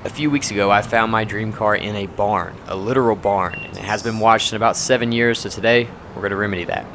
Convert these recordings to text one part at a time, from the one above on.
A few weeks ago, I found my dream car in a barn, a literal barn, and it has been watched in about 7 years, so today we're going to remedy that.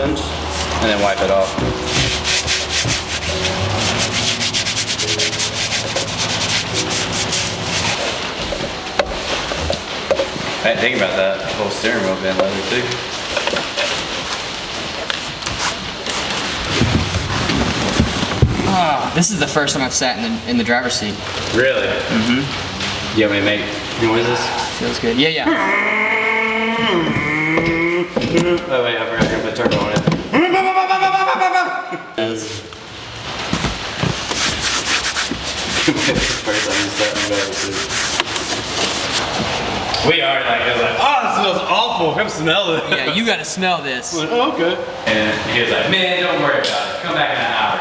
sponge and then wipe it off. I didn't think about that. The whole steering wheel being leather too. Oh, this is the first time I've sat in the driver's seat. Really? Mm-hmm. You want me to make noises? Feels good. Yeah, yeah. Oh wait, I forgot to put turbo on it. First time you sat in the driver's seat. We are like, it was like, oh, that smells awful. Come smell it. Yeah, you gotta smell this. Like, oh, okay. And he was like, man, don't worry about it. Come back in an hour.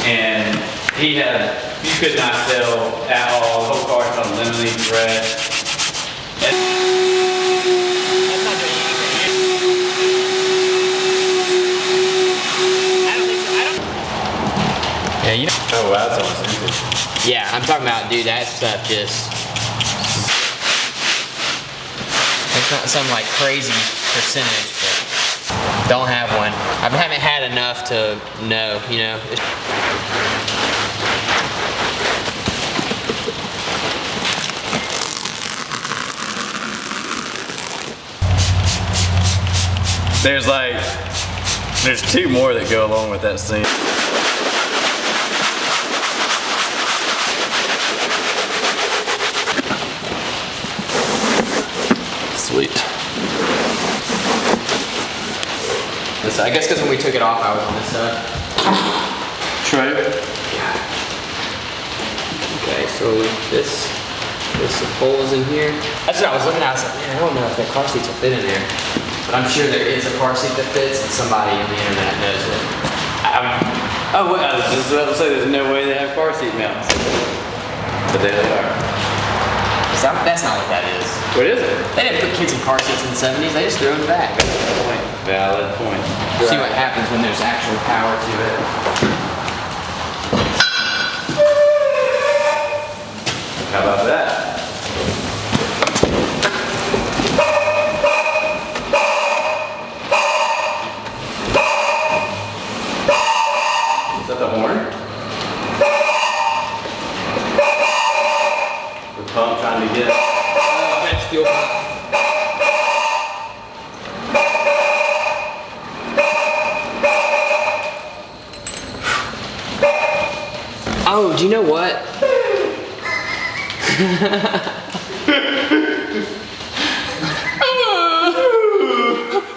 And he could not sell at all. The whole car smelled lemony, fresh. That's not doing anything. I don't think so. Yeah, you know. Oh, wow, that's almost empty. Yeah, I'm talking about, dude, that stuff just. It's not some like crazy percentage, but don't have one. I haven't had enough to know, you know. There's two more that go along with that scene. Sweet. I guess because when we took it off, I was on this side. Tray. Yeah. Okay, so there's some holes in here. That's what I was looking at. I was like, man, I don't know if that car seats will fit in there. But I'm sure there is a car seat that fits, and somebody on the internet knows it. I was just about to say there's no way they have car seat mounts. But there they are. That's not what that is. What is it? They didn't put kids in car seats in the 70s, they just threw them back. Valid point. See what happens when there's actual power to it. How about that? Is that the horn? The pump trying to get it. That's fuel pump. Oh, do you know what?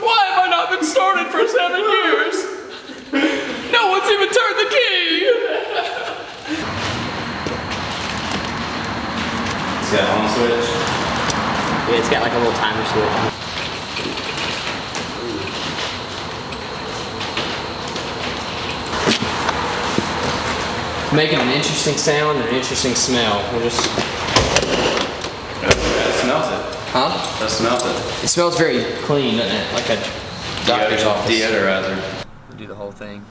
Why have I not been started for 7 years? No one's even turned the key. It's got on switch. Yeah, it's got like a little timer switch. Making an interesting sound and an interesting smell. We'll just. That smells it. Huh? That smells it. It smells very clean, doesn't it? Like a doctor's office. Deodorizer. We'll do the whole thing.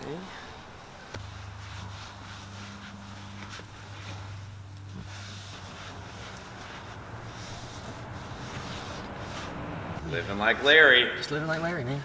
Okay. Living like Larry. Just living like Larry, man.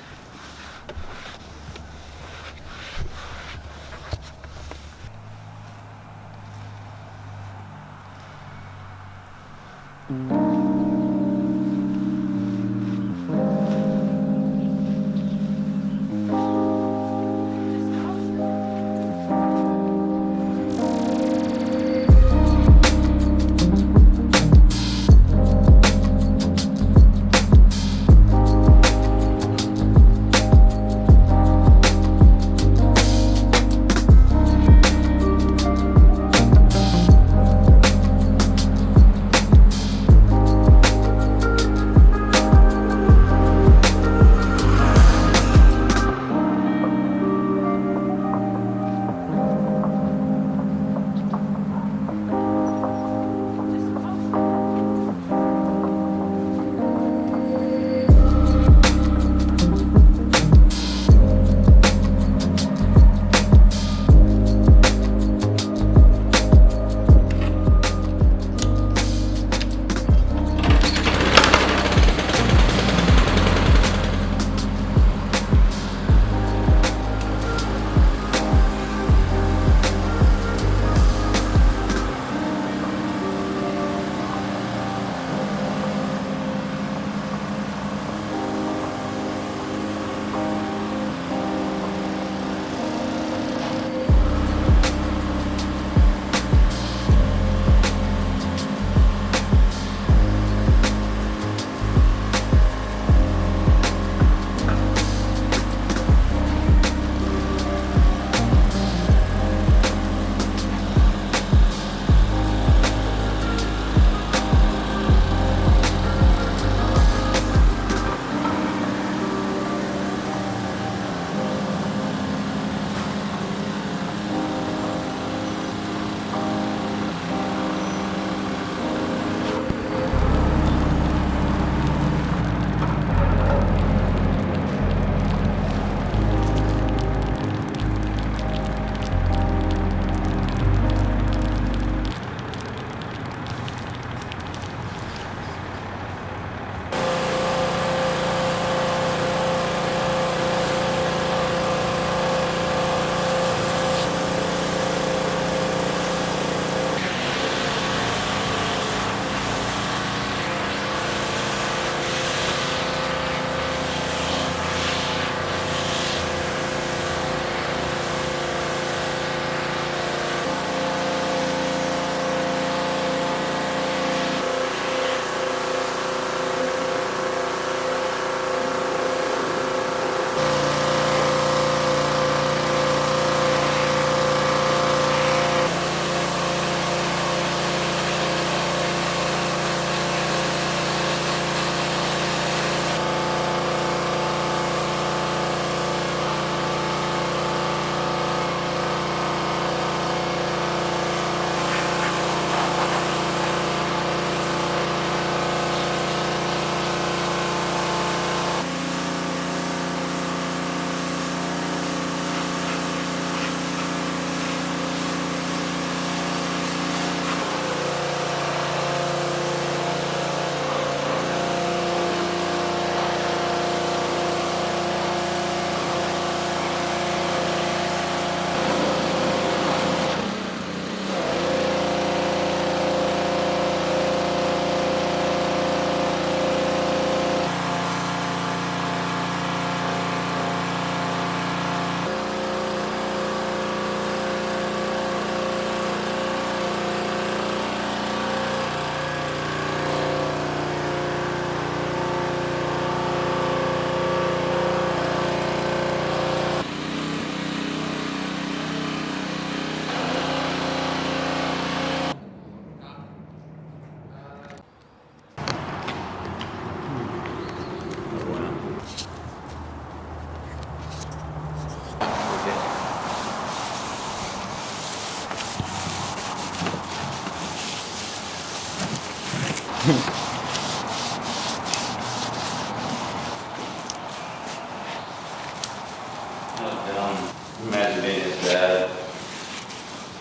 tell him. Imagine being his dad.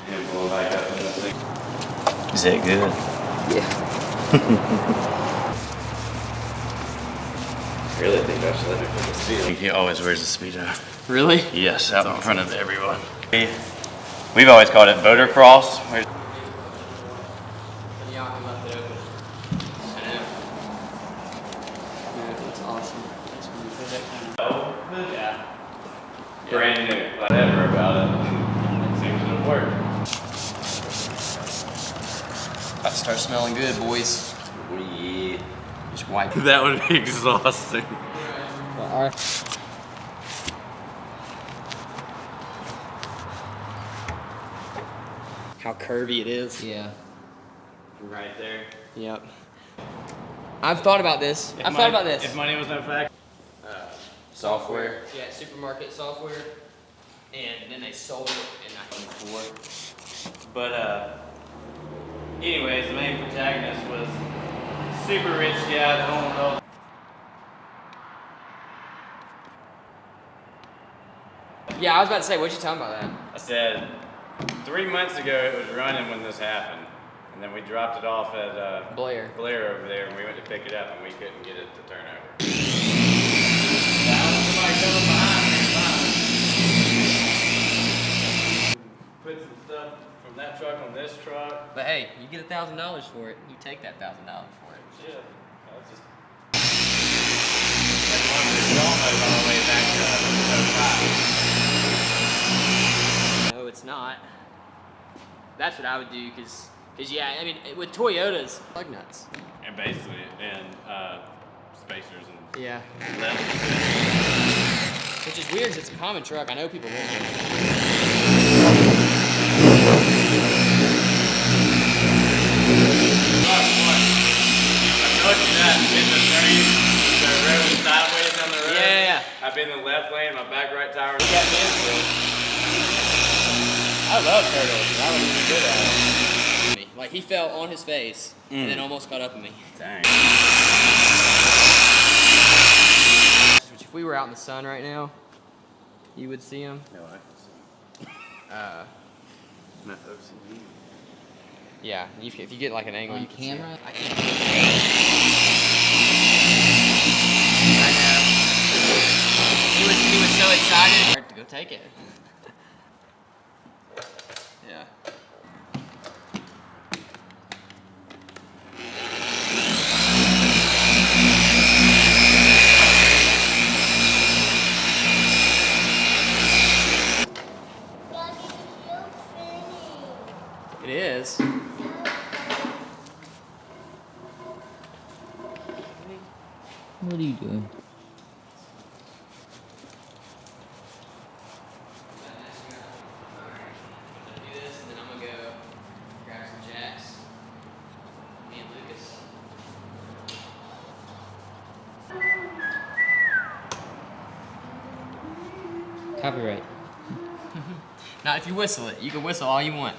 Him pulling back up in this thing. Is that good? Yeah. Really think I should let me put the speed. He always wears a speedo. Really? Yes, out in front of everyone. We've always called it boater cross. That's awesome. Oh, yeah. Brand new. Whatever about it. Seems to work. About to start smelling good, boys. Yeah. Just wipe it. That would be exhausting. How curvy it is. Yeah. Right there. Yep. I've thought about this. I've thought about this. If money was no factor. Software. Yeah, supermarket software. And then they sold it in 1994. But anyways, the main protagonist was super rich guy that owned all. Yeah, I was about to say, what'd you tell him about that? I said 3 months ago it was running when this happened, and then we dropped it off at Blair. over there, and we went to pick it up, and we couldn't get it to turn over. Put some stuff from that truck on this truck. But hey, you get $1,000 for it. You take that $1,000 for it. Yeah, I was just. That's one of the donuts on the way back to 05. No, it's not. That's what I would do, cause yeah, I mean, with Toyotas, plug nuts. And basically, and spacers and Yeah. levels. Which is weird, 'cause it's a common truck. I know people want it. Yeah. I've been in the left lane, my back right tire. I love turtles. I wouldn't even good at it. Like, he fell on his face and then almost caught up with me. Dang. Which, if we were out in the sun right now, you would see him. No, I can see. Not OCD. Yeah, if you get like an angle, On you can camera? see it. I can't. I know. He was so excited. Hard to go take it. Yeah. It is. What are you doing? Copyright. Now, if you whistle it, you can whistle all you want.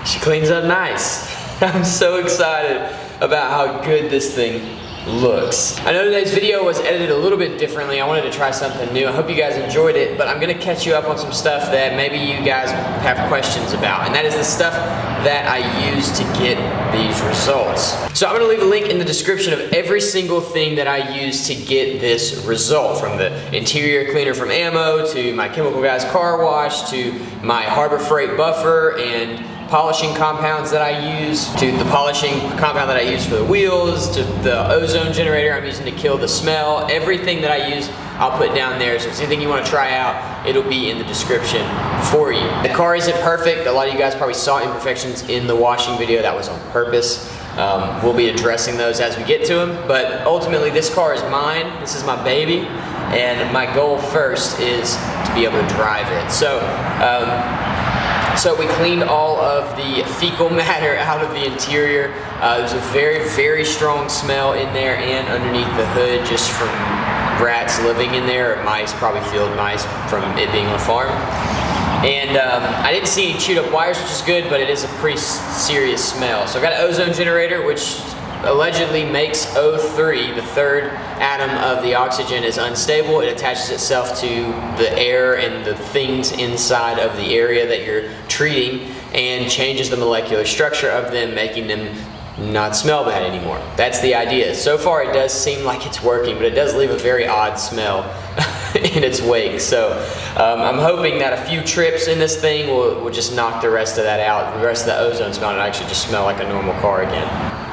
She cleans up nice. I'm so excited about how good this thing looks. I know today's video was edited a little bit differently. I wanted to try something new. I hope you guys enjoyed it, but I'm gonna catch you up on some stuff that maybe you guys have questions about, and that is the stuff that I use to get these results. So I'm gonna leave a link in the description of every single thing that I use to get this result, from the interior cleaner from Ammo, to my Chemical Guys car wash, to my Harbor Freight buffer and polishing compounds that I use, to the polishing compound that I use for the wheels, to the ozone generator I'm using to kill the smell. Everything that I use, I'll put down there. So if there's anything you want to try out, it'll be in the description for you. The car isn't perfect. A lot of you guys probably saw imperfections in the washing video. That was on purpose. We'll be addressing those as we get to them, but ultimately this car is mine. This is my baby, and my goal first is to be able to drive it. So we cleaned all of the fecal matter out of the interior. There's a very, very strong smell in there and underneath the hood, just from rats living in there, or mice, probably field mice from it being on a farm. And I didn't see any chewed up wires, which is good, but it is a pretty serious smell. So I've got an ozone generator, which allegedly makes O3, the third atom of the oxygen, is unstable. It attaches itself to the air and the things inside of the area that you're treating and changes the molecular structure of them, making them not smell bad anymore. That's the idea. So far it does seem like it's working, but it does leave a very odd smell in its wake. So I'm hoping that a few trips in this thing will just knock the rest of that out. The rest of the ozone smell will actually just smell like a normal car again.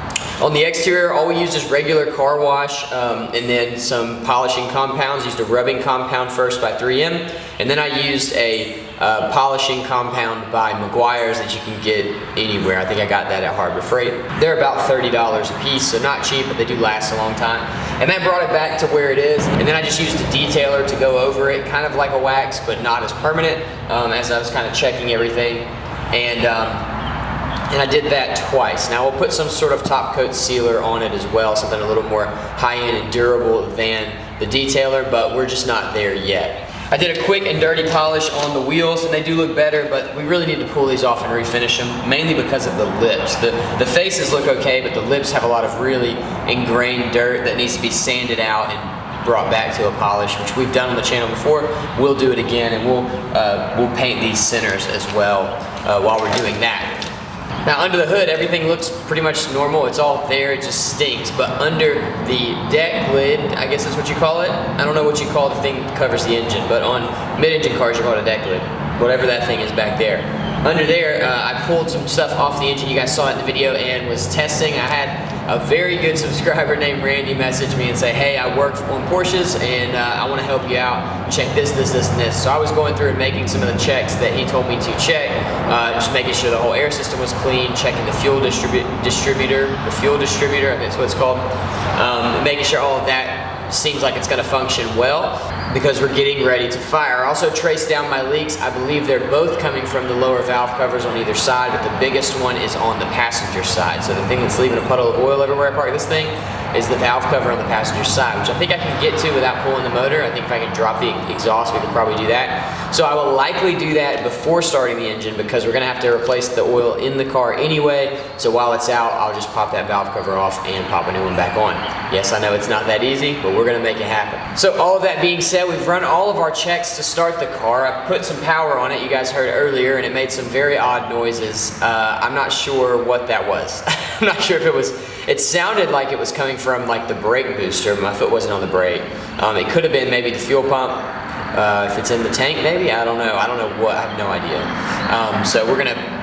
On the exterior, all we used is regular car wash and then some polishing compounds. Used a rubbing compound first by 3M, and then I used a polishing compound by Meguiar's that you can get anywhere. I think I got that at Harbor Freight. They're about $30 a piece, so not cheap, but they do last a long time. And that brought it back to where it is. And then I just used a detailer to go over it, kind of like a wax, but not as permanent, as I was kind of checking everything. And I did that twice. Now we'll put some sort of top coat sealer on it as well, something a little more high-end and durable than the detailer, but we're just not there yet. I did a quick and dirty polish on the wheels, and they do look better, but we really need to pull these off and refinish them, mainly because of the lips. The faces look okay, but the lips have a lot of really ingrained dirt that needs to be sanded out and brought back to a polish, which we've done on the channel before. We'll do it again, and we'll paint these centers as well while we're doing that. Now under the hood, everything looks pretty much normal. It's all there, it just stinks. But under the deck lid, I guess that's what you call it. I don't know what you call the thing that covers the engine, but on mid-engine cars, you call it a deck lid. Whatever that thing is back there. Under there, I pulled some stuff off the engine. You guys saw it in the video and was testing. I had a very good subscriber named Randy message me and say, hey, I work on Porsches and I want to help you out. Check this, this, this, and this. So I was going through and making some of the checks that he told me to check, just making sure the whole air system was clean, checking the fuel distributor, I think that's what it's called, making sure all of that seems like it's going to function well, because we're getting ready to fire. I also traced down my leaks. I believe they're both coming from the lower valve covers on either side, but the biggest one is on the passenger side. So the thing that's leaving a puddle of oil everywhere I park this thing is the valve cover on the passenger side, which I think I can get to without pulling the motor. I think if I can drop the exhaust, we could probably do that. So I will likely do that before starting the engine, because we're gonna have to replace the oil in the car anyway. So while it's out, I'll just pop that valve cover off and pop a new one back on. Yes, I know it's not that easy, but we're gonna make it happen. So all of that being said, we've run all of our checks to start the car. I put some power on it, you guys heard earlier, and it made some very odd noises. I'm not sure what that was. I'm not sure if it sounded like it was coming from like the brake booster. My foot wasn't on the brake. It could have been maybe the fuel pump. If it's in the tank, maybe, I don't know. I don't know what, I have no idea. So we're gonna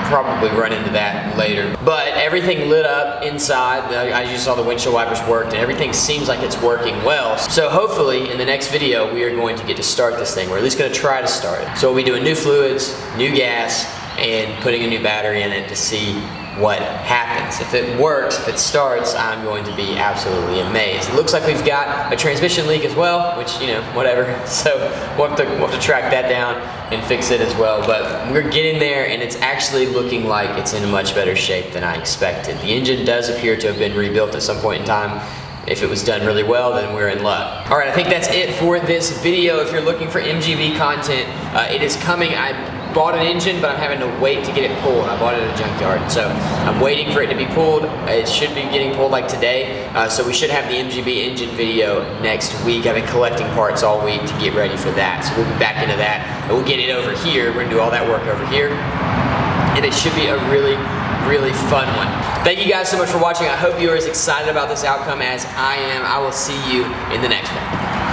probably run into that later. But everything lit up inside. As you saw, the windshield wipers worked, and everything seems like it's working well. So hopefully in the next video, we are going to get to start this thing. We're at least gonna try to start it. So we'll be doing new fluids, new gas, and putting a new battery in it to see what happens. If it works, if it starts, I'm going to be absolutely amazed. It looks like we've got a transmission leak as well, which, you know, whatever. So we'll have to track that down and fix it as well. But we're getting there, and it's actually looking like it's in a much better shape than I expected. The engine does appear to have been rebuilt at some point in time. If it was done really well, then we're in luck. All right, I think that's it for this video. If you're looking for MGB content, it is coming. I bought an engine, but I'm having to wait to get it pulled. I bought it at a junkyard, so I'm waiting for it to be pulled. It should be getting pulled like today, so we should have the MGB engine video next week. I've been collecting parts all week to get ready for that, so we'll be back into that, and we'll get it over here. We're gonna do all that work over here, and it should be a really fun one. Thank you guys so much for watching. I hope you are as excited about this outcome as I am. I will see you in the next one.